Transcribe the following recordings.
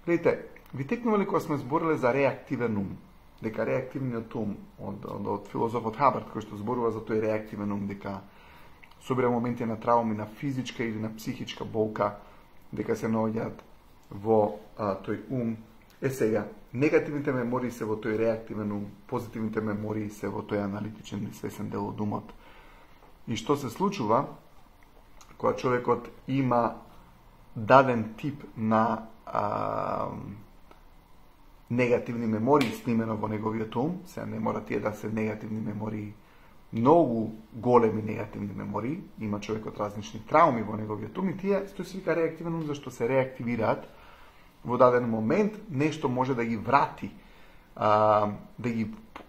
Гледайте, ви текнували кога сме збориле за реактивен ум, дека реактивниот ум од филозофот Хабард, кој што зборува за тој реактивен ум, дека собира моменти на трауми, на физичка или на психичка болка, дека се наоѓаат во тој ум. Сега, негативните мемории се во тој реактивен ум, позитивните мемории се во тој аналитичен и свесен дел од умот. И што се случува кога човекот има даден тип на негативни мемории снимено во неговиот ум, сега не мора тие да се негативни мемории, многу големи негативни мемории, има човекот различни трауми во неговиот ум и тие што се вика реактивен ум, зашто се реактивираат во даден момент, нешто може да ги врати,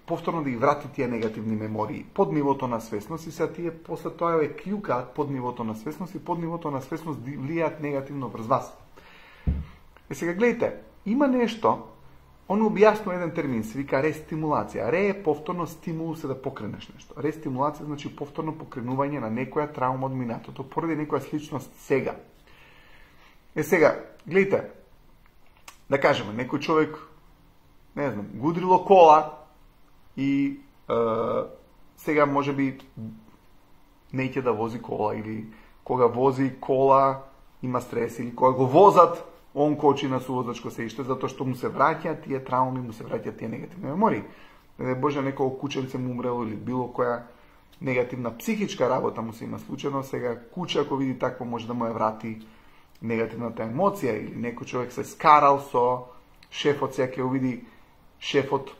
повторно да ги врати тие негативни мемории под нивото на свесност, и сега тие после тоа ја клјукаат под нивото на свесност и под нивото на свесност влијаат негативно врз вас. Сега гледайте, има нешто, он објаснува еден термин, се вика рестимулација. Ре е повторно стимул се да покренеш нешто. Рестимулација значи повторно покренување на некоја траума од минатото поради некоја сличност сега. Сега, гледайте, да кажеме, некој човек, не знам, го удрило кола и сега може би не ќе да вози кола, или кога вози кола има стрес, или кога го возат, он кочи на сувозачко сеиште, затоа што му се враќаат тие трауми, му се враќаат тие негативни мемории. Не боже, некој кученце му умрело или било која негативна психичка работа му се има случено, сега куче ако види такво може да му ја врати негативната емоција, или некој човек се скарал со шефот, сега ќе увиди шефот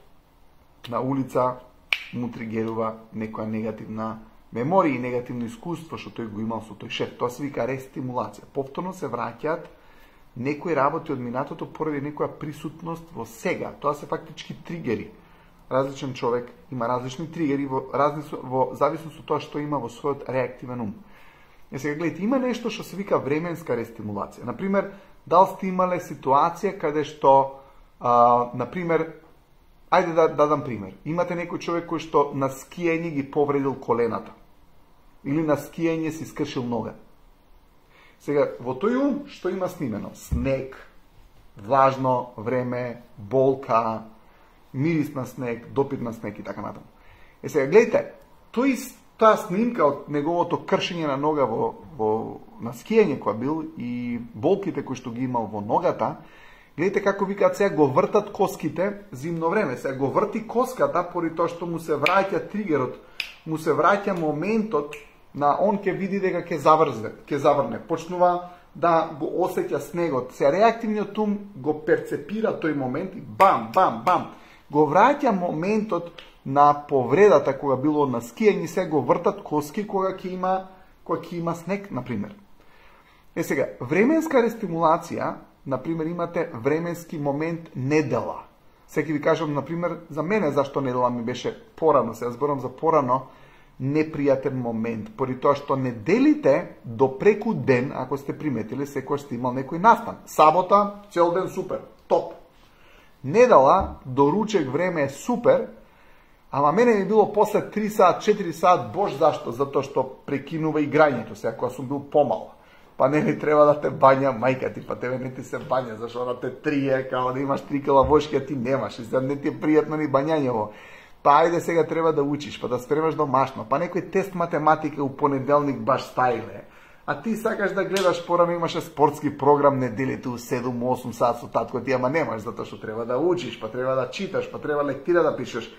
на улица, му тригерува некоја негативна меморија и негативно искуство што тој го имал со тој шеф. Тоа се вика рестимулација. Повторно се враќаат некои работи од минатото поради некоја присутност во сега. Тоа се фактички тригери. Различен човек има различни тригери во зависност од тоа што има во својот реактивен ум. Сега гледайте, има нешто што се вика временска рестимулација. Например, дал сте имале ситуација каде што, например, ајде да дадам пример. Имате некој човек кој што на скијање ги повредил колената. Или на скијање си скршил нога. Сега, во тој ум, што има снимено? Снег, влажно време, болка, мирис на снег, допит на снег и така натаму. Сега, гледайте, таа снимка од неговото кршење на нога на скијање која бил и болките кои што ги имал во ногата, гледайте како викаат сега го вртат коските зимно време. Сега го врти коската поради тоа што му се враќа тригерот, му се враќа моментот на он ќе види дека ќе заврне. Почнува да го осеќа снегот. Сега реактивниот ум го перцепира тој момент и бам, бам, бам. Го враќа моментот на повредата кога било на скијање, сега го вртат коски кога ќе има снег, например. Сега, временска рестимулација, например, имате временски момент недела. Сега ќе ви кажам, например, за мене зашто недела ми беше порано, сега зборам за порано, непријатен момент, поради тоа што неделите до преку ден, ако сте приметили, секој сте имал некој настан. Сабота, цел ден супер, топ. Недела, до ручек време е супер, ама мене ми било после 3 саат, 4 саат, бош зашто? Затоа што прекинува играњето, сега кога сум бил помал. Па не ми треба да те бања мајка ти, па тебе не ти се бања, зашто да те трие, као да имаш 3 кила вошки, а ти немаш, и сега не ти е пријатно ни бањањево. Па ајде сега треба да учиш, па да спремаш домашно, па некој тест математика у понеделник баш стаиле. А ти сакаш да гледаш, порано имаше спортски програм неделите у 7-8 саат со татко ти, ама немаш, затоа што треба да учиш, па треба да читаш, па треба лектира да пишеш.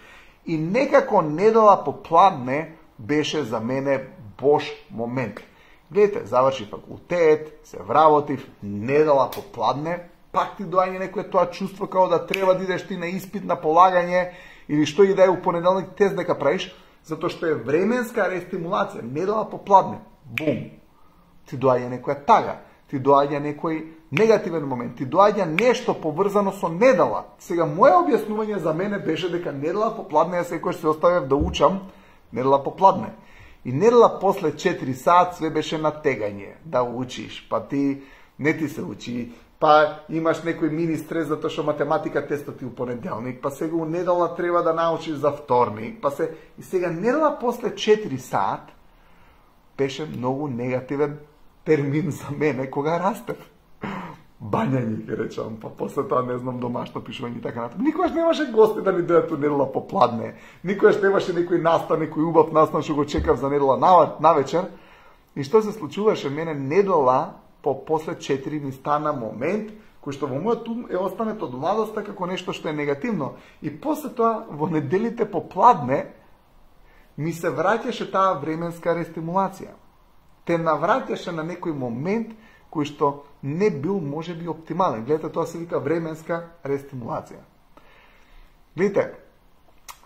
И некако недела попладне беше за мене бош момент. Гледате, заврши факултет, се вработив, недела попладне, пак ти доаѓа некој тоа чувство као да треба да идеш ти на испит, на полагање, или што и да е у понеделник тест дека правиш, затоа што е временска рестимулација, недела попладне, бум, ти доаѓа некоја тага, ти доаѓа некој негативен момент, ти доаѓа нешто поврзано со недела. Сега, моје објаснување за мене беше дека недела попладне, ја секој се оставев да учам, недела попладне. И недела после 4 саат све беше натегање, да учиш, па ти не ти се учи, па имаш некој мини стрес затоа што математика тестот ти у понеделник, па сега у недела треба да научиш за вторник, и сега недела после 4 саат беше многу негативен термин за мене кога растев. бањање, ќе речам, па после тоа не знам домашно пишување и така натаму. Никогаш немаше гости да ни дојдат у недела попладне. Никогаш немаше некој настан, некој убав настан што го чекав за недела навечер. И што се случуваше? Мене недела после 4 ми стана момент кој што во мојот ум е останет од младоста како нешто што е негативно. И после тоа во неделите попладне ми се враќаше таа временска рестимулација. Те навраќаше на некој момент кој што не бил можеби оптимален. Гледате, тоа се вика временска рестимулација. Гледате,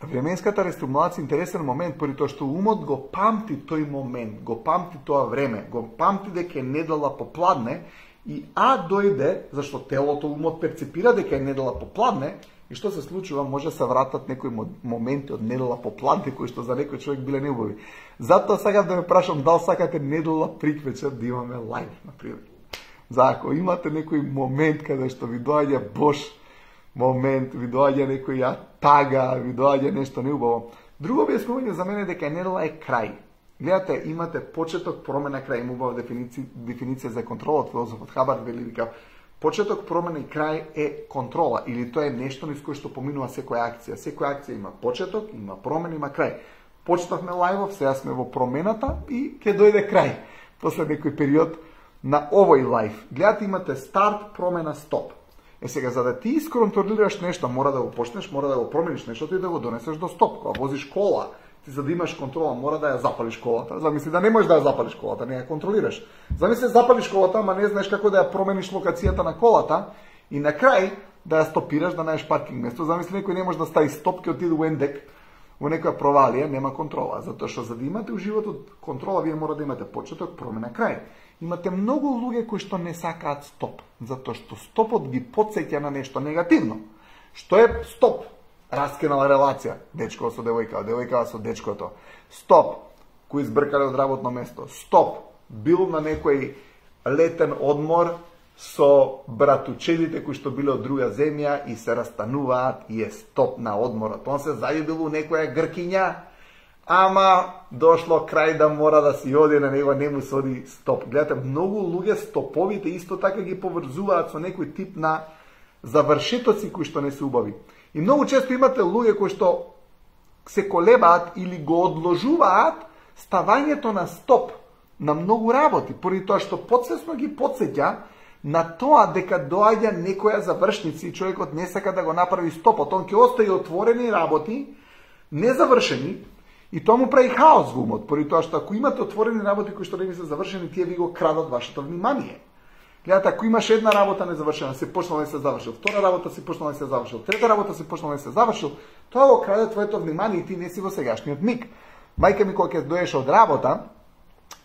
временската рестимулација е интересен момент, поради тоа што умот го памти тој момент, го памти тоа време, го памти дека е недела попладне и дојде, зашто телото, умот перцепира дека е недела попладне, и што се случува, може се вратат некои моменти од недела попладне кои што за некој човек биле неубави. Затоа сакам да ме прашам дали сакате недела приквечер да имаме лајв, например. За ако имате некој момент каде што ви доаѓа бош момент, ви доаѓа некоја тага, ви доаѓа нешто неубаво. Друго објаснување за мене дека недела е крај. Гледате, имате почеток, промена, крај. Има убава дефиниција за контрола од филозофот Хабард вели вика почеток, промена и крај е контрола, или тоа е нешто низ кое што поминува секоја акција. Секоја акција има почеток, има промена, има крај. Почнавме лајвов, сега сме во промената и ќе дојде крај после некој период на овој лајв. Гледате, имате старт, промена, стоп. Сега, за да ти исконтролираш нешто, мора да го почнеш, мора да го промениш нештото и да го донесеш до стоп. Кога возиш кола, ти за да имаш контрола, мора да ја запалиш колата. Замисли да не можеш да ја запалиш колата, не ја контролираш. Замисли запалиш колата, ама не знаеш како да ја промениш локацијата на колата и на крај да ја стопираш, да најдеш паркинг место. Замисли некој не може да стави стоп, ќе отиде во ендек, во некоја провалија, нема контрола. Затоа што за да имате у животот контрола, вие мора да имате почеток, промена, крај. Имате многу луѓе кои што не сакаат стоп, затоа што стопот ги потсеќа на нешто негативно. Што е стоп? Раскинала релација, дечко со девојка, девојка со дечкото. Стоп, кој избркале од работно место. Стоп, бил на некој летен одмор со братучедите кои што биле од друга земја и се растануваат и е стоп на одморот. Он се зајубил у некоја гркиња, ама дошло крај да мора да си оди на него, не му се оди стоп. Гледате, многу луѓе стоповите исто така ги поврзуваат со некој тип на завршетоци кои што не се убави. И многу често имате луѓе кои што се колебаат или го одложуваат ставањето на стоп на многу работи, поради тоа што подсвесно ги потсеќа на тоа дека доаѓа некоја завршница и човекот не сака да го направи стопот. Он ќе остави отворени работи, незавршени, и тоа му прави хаос во умот, поради тоа што ако имате отворени работи кои што не ви се завршени, тие ви го крадат вашето внимание. Гледате, ако имаш една работа незавршена, се почнала да се завршил, втора работа се почнала да се завршил, трета работа се почнала да се завршил, тоа го краде твоето внимание и ти не си во сегашниот миг. Мајка ми кога ќе доеше од работа,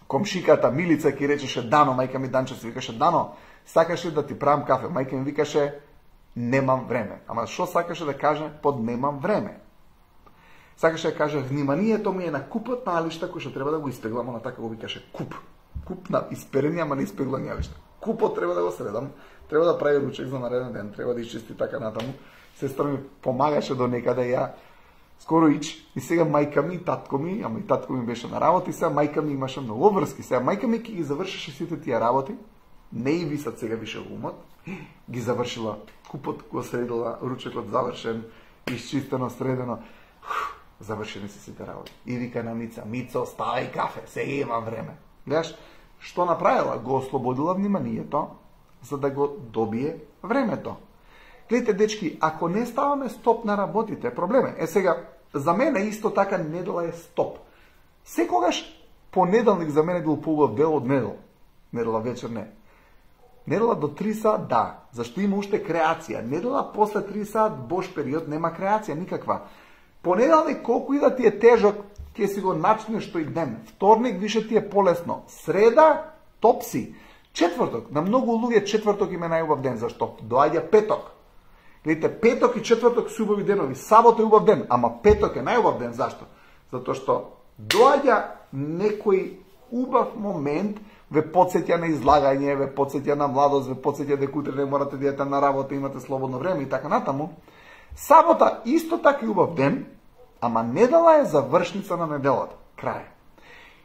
комшиката Милица ќе речеше Дано, мајка ми Данче се викаше Дано, сакаше да ти правам кафе, мајка ми викаше немам време. Ама што сакаше да каже под немам време? Сакаше да каже вниманието ми е на купот на алишта кој што треба да го испеглам, она така го викаше куп. Куп на исперени, ама не испеглани алишта. Купот треба да го средам, треба да прави ручек за нареден ден, треба да изчисти така натаму. Сестра ми помагаше до некаде, ја скоро ич. И сега мајка ми и татко ми, ама и татко ми беше на работа, и сега мајка ми имаше многу врски. Сега мајка ми ќе ги завршеше сите тие работи, не и висат сега више умот, ги завршила, купот го средила, ручекот завршен, изчистено, средено. Завршени се сите работи. И вика на Мица, Мицо, ставај кафе, сега имам време. Гледаш, што направила? Го ослободила вниманието, за да го добие времето. Гледайте, дечки, ако не ставаме стоп на работите, проблеме. Сега, за мене исто така недела е стоп. Секогаш понеделник за мене бил поубав дел од недел. Недела вечер не. Недела до 3 сат, да. Зашто има уште креација. Недела после 3 сат, бош период, нема креација никаква. Понеделник, колку и да ти е тежок, ќе си го начнеш тој ден. Вторник више ти е полесно. Среда, топ си. Четврток, на многу луѓе четврток им е најубав ден. Зашто? Доаѓа петок. Гледайте, петок и четврток се убави денови. Сабота е убав ден, ама петок е најубав ден. Зашто? Затоа што доаѓа некој убав момент, ве потсеќа на излагање, ве потсеќа на младост, ве потсеќа дека утре не морате да идете на работа, имате слободно време и така натаму. Сабота исто така е убав ден, ама недела е завршница на неделата, крај.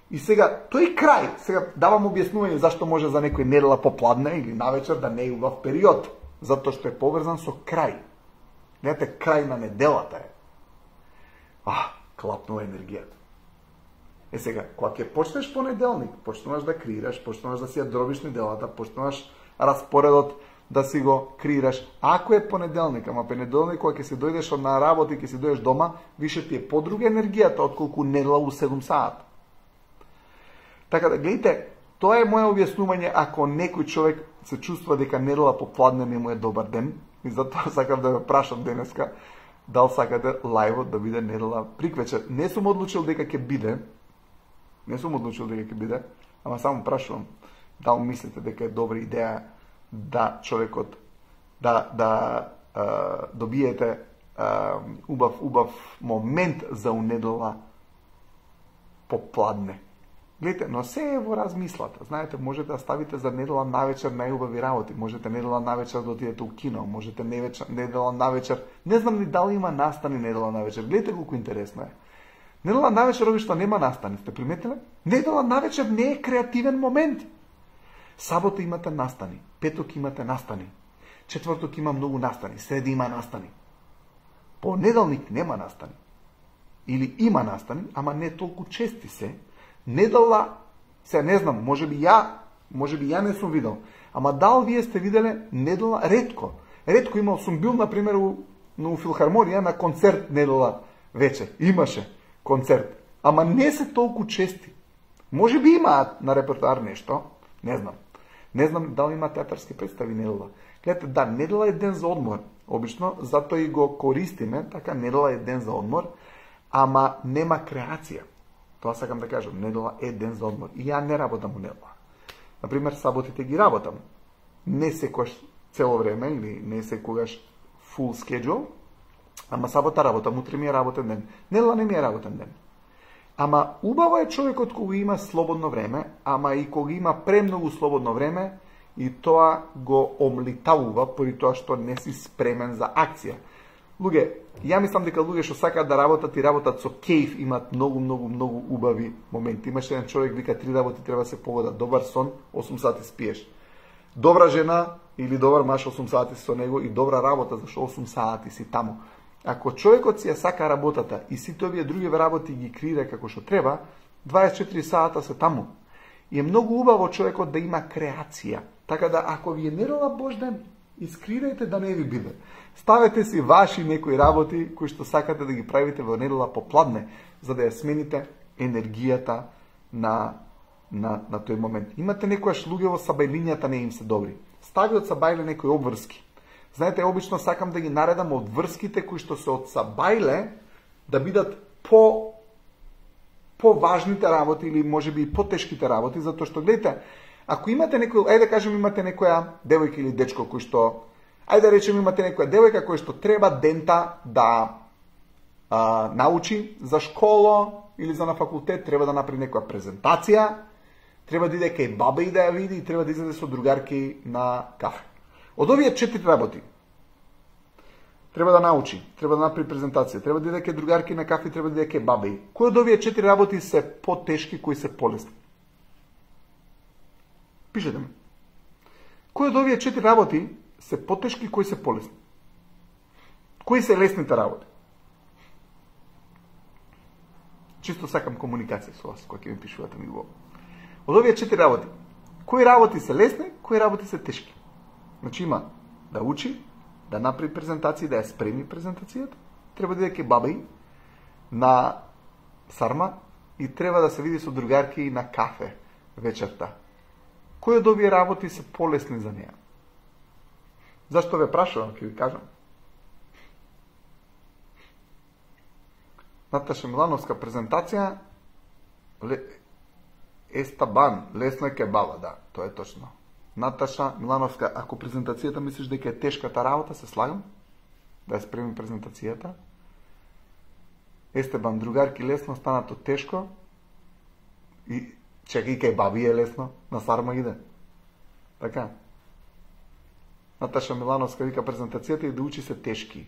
И сега, тој крај, сега давам објаснување зашто може за некој недела попладне или навечер да не е убав период, затоа што е поврзан со крај. Гледате, крај на неделата е. Клапнува енергијата. Сега, кога ќе почнеш понеделник, почнуваш да креираш, почнуваш да си ја дробиш неделата, почнуваш распоредот да си го креираш. Ако е понеделник, ама понеделник кога ќе се дојдеш на работа и ќе се дојдеш дома, више ти е подруга енергијата отколку недела у 7 саат. Така да, гледайте, тоа е моје објаснување ако некој човек се чувствува дека недела попладне не му е добар ден, и затоа сакам да ве прашам денеска, дал сакате лајвот да биде недела приквечер. Не сум одлучил дека ќе биде, ама само прашувам, дал мислите дека е добра идеја да човекот добиете убав момент за унедела попладне. Гледайте, но се е во размислата. Знаете, можете да ставите за недела навечер најубави работи, можете недела навечер да отидете у кино, можете недела навечер, не знам ни дали има настани недела навечер. Гледайте колку интересно е. Недела навечер обично нема настани, сте приметиле? Недела навечер не е креативен момент. Сабота имате настани, петок имате настани, четврток има многу настани, среда има настани. Понеделник нема настани. Или има настани, ама не толку чести се. Недела, се не знам, може би ја не сум видел, ама дал вие сте виделе недела ретко. Ретко имал сум бил, например, у филхармонија на концерт недела вече. Имаше концерт, ама не се толку чести. Може би имаат на репертоар нешто, не знам. Не знам дали има театарски представи недела. Гледате, да, недела е ден за одмор. Обично, затоа и го користиме, така, недела е ден за одмор, ама нема креација. Тоа сакам да кажам, недела е ден за одмор. И ја не работам у недела. Например, саботите ги работам. Не секогаш цело време, или не секогаш full schedule, ама сабота работам, утре ми е работен ден. Недела не ми е работен ден. Ама убаво е човекот кога има слободно време, ама и кога има премногу слободно време, и тоа го омлитавува пори тоа што не си спремен за акција. Луѓе, ја мислам дека луѓе што сакаат да работат со кејф имаат многу убави моменти. Имаше еден човек вика 3 работи треба да се погодат. Добар сон, 8 сати спиеш. Добра жена или добар маж 8 сати со него и добра работа зашто 8 сати си таму. Ако човекот си ја сака работата и сите овие други работи ги креира како што треба, 24 сата се таму. И е многу убаво човекот да има креација. Така да ако ви е недела Божден, искрирајте да не ви биде. Ставете си ваши некои работи кои што сакате да ги правите во недела попладне, за да ја смените енергијата на тој момент. Имате некојаш луѓе во сабајлињата не им се добри. Стави од сабајле некои обврски. Знаете, обично сакам да ги наредам од врските кои што се од сабајле да бидат по-важните работи или можеби и по-тешките работи, затоа што гледате, ако имате некој, ајде да кажем имате некоја девојка или дечко кој што, ајде да речем имате некоја девојка кој што треба дента да научи за школа или за на факултет, треба да направи некоја презентација, треба да иде кај баба и да ја види и треба да излезе со другарки на кафе. Од овие 4 работи треба да научи, треба да направи презентација, треба да иде кај другарки на кафе, треба да иде кај баба и. Кој од овие 4 работи се по-тешки, кои се полесни? Пишете ме. Кој од овие 4 работи се потешки, кои се полесни? Кои се лесните работи? Чисто сакам комуникација со вас, која ќе ми пишувате ми го. Од овие 4 работи, кои работи се лесни, кои работи се тешки? Значи има да учи, да направи презентација, да ја спреми презентацијата, треба да иде кај баба и на сарма и треба да се види со другарки на кафе вечерта. Кои од овие работи се полесни за неа? Зашто ве прашувам, ќе ви кажам. Наташа Милановска презентација Естабан, лесно е ке баба, да, тоа е точно. Наташа Милановска, ако презентацијата мислиш дека е тешката работа, се слагам да ја спремим презентацијата. Естебан, другарки лесно, станато тешко и чекај кај баби е лесно, на сарма иде. Така. Наташа Милановска вика презентацијата и да учи се тешки.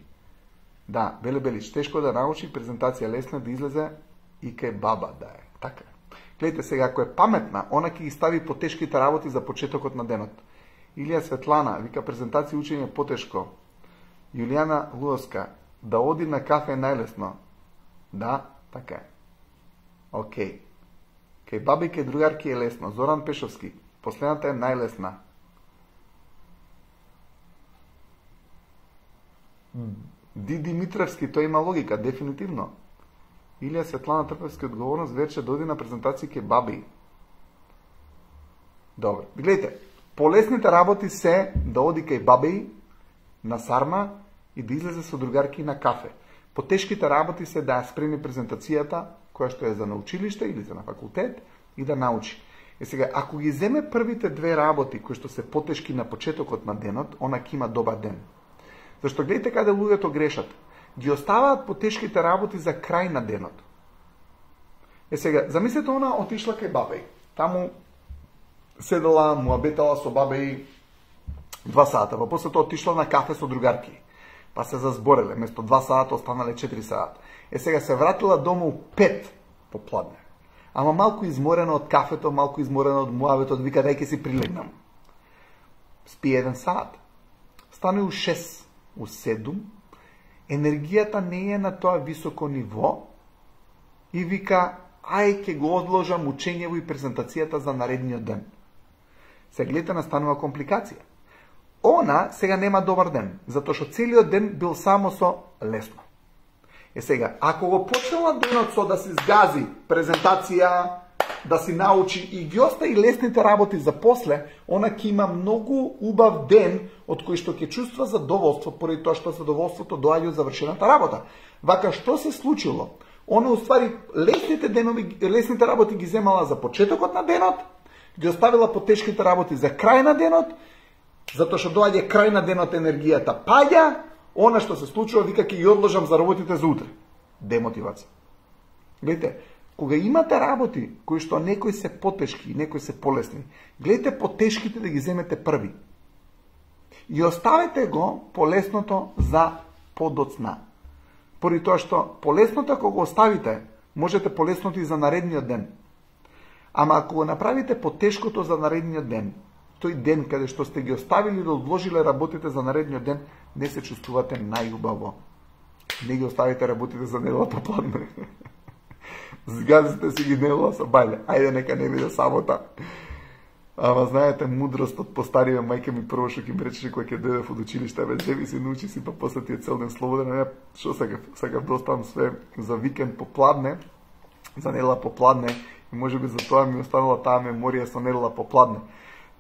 Да, Беле Белич, тешко да научи, презентација лесна да излезе и кај баба да е. Така. Гледайте сега, ако е паметна, она ќе ги стави потешките работи за почетокот на денот. Илија Светлана, вика презентација учење потешко. Јулијана Луоска, да оди на кафе е најлесно. Да, така е. Океј. Кај баби, кај другарки е лесно. Зоран Пешовски, последната е најлесна. Диди Митревски, тој има логика, дефинитивно. Илија Светлана Трпевски, одговорност вече да оди на презентација кај баби. Добро. Гледайте, полесните работи се да оди кај баби на сарма и да излезе со другарки на кафе. Потешките работи се да ја спреми презентацијата, која што е за на училиште или за на факултет, и да научи. Е сега, ако ги земе првите две работи кои што се потешки на почетокот на денот, она ќе има добар ден. Зашто гледате каде луѓето грешат. Ги оставаат потешките работи за крај на денот. Е сега, замислете она отишла кај бабеј. Таму седела, муабетала со бабеј 2 сата, па после тоа отишла на кафе со другарки. Па се зазбореле, место 2 сата останале 4 сата. Е сега се вратила дому 5 попладне. Ама малку изморена од кафето, малку изморена од муабетот, вика дај ќе си прилегнам. Спи 1 сат. Стане у 6, у 7, енергијата не е на тоа високо ниво и вика, ај ќе го одложам учењево и презентацијата за наредниот ден. Сега гледате, настанува компликација. Она сега нема добар ден, затоа што целиот ден бил само со лесно. Е сега, ако го почнала денот со да си згази презентација, да си научи и ги остави лесните работи за после, она ќе има многу убав ден од кој што ќе чувства задоволство, поради тоа што задоволството доаѓа од завршената работа. Вака, што се случило? Она уствари лесните работи ги земала за почетокот на денот, ги оставила потешките работи за крај на денот, затоа што доаѓа крај на денот енергијата паѓа, она што се случува, вика ќе ги одложам за работите за утре. Демотивација. Гледайте, кога имате работи кои што некои се потешки и некои се полесни, гледайте потешките да ги земете први. И оставете го полесното за подоцна. Поради тоа што полесното ако го оставите, можете полесното и за наредниот ден. Ама ако го направите потешкото за наредниот ден, тој ден каде што сте ги оставили да одложиле работите за наредниот ден, не се чувствувате најубаво. Не ги оставите работите за недела попладне. Згазите си ги недела со бајле. Ајде, нека не биде сабота. Ама знаете, мудростот по стариве мајка ми прво што ќе ми речеше кога ќе дојдев од училиште, бе, зеви си, научи си, па после ти е цел ден слободен, не, што сакав да оставам све за викенд попладне, за недела попладне, и можеби за тоа ми останала таа меморија со недела попладне.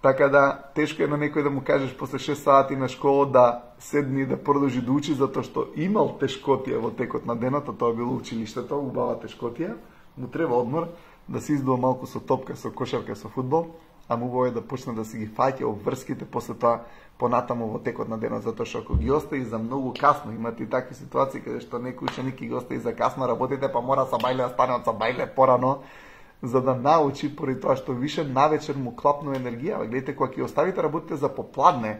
Така да, тешко е на некој да му кажеш после 6 сати на школа да седни и да продолжи да учи, затоа што имал тешкотија во текот на денот, а тоа било училиштето, убава тешкотија, му треба одмор, да се издува малку со топка, со кошарка, со фудбал, а му убаво е да почне да си ги фаќа обврските после тоа понатаму во текот на денот, затоа што ако ги остави за многу касно, имате и такви ситуации каде што некој ученик ги остави за касно работите, па мора са бајле да стане од са бајле порано, за да научи, поради тоа што више навечер му клапну енергија. Гледайте, кога ќе оставите работите за попладне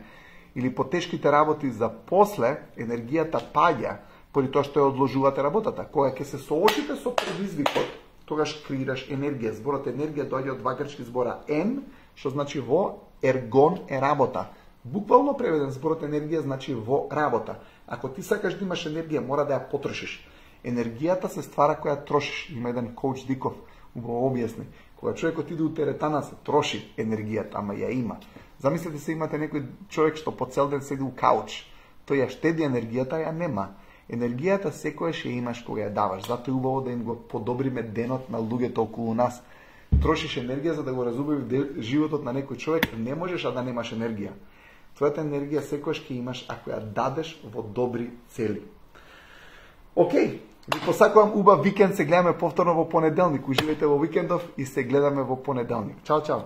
или потешките работи за после, енергијата паѓа, поради тоа што ја одложувате работата. Кога ќе се соочите со предизвикот, тогаш креираш енергија. Зборот енергија доаѓа од два грчки збора ен, што значи во, ергон е работа. Буквално преведен зборот енергија значи во работа. Ако ти сакаш да имаш енергија, мора да ја потрошиш. Енергијата се ствара која трошиш. Има еден коуч Диков го објасни. Кога човекот иде у теретана, се троши енергијата, ама ја има. Замислете се, имате некој човек што по цел ден седи у кауч. Тој ја штеди енергијата, ја нема. Енергијата секојаш ја имаш кога ја даваш. Затоа е убаво да им го подобриме денот на луѓето околу нас. Трошиш енергија за да го разубави животот на некој човек, не можеш а да немаш енергија. Твојата енергија секојаш ќе имаш ако ја дадеш во добри цели. Океј. Ви посакувам убав викенд, се гледаме повторно во понеделник. Уживајте во викендов и се гледаме во понеделник. Чао, чао!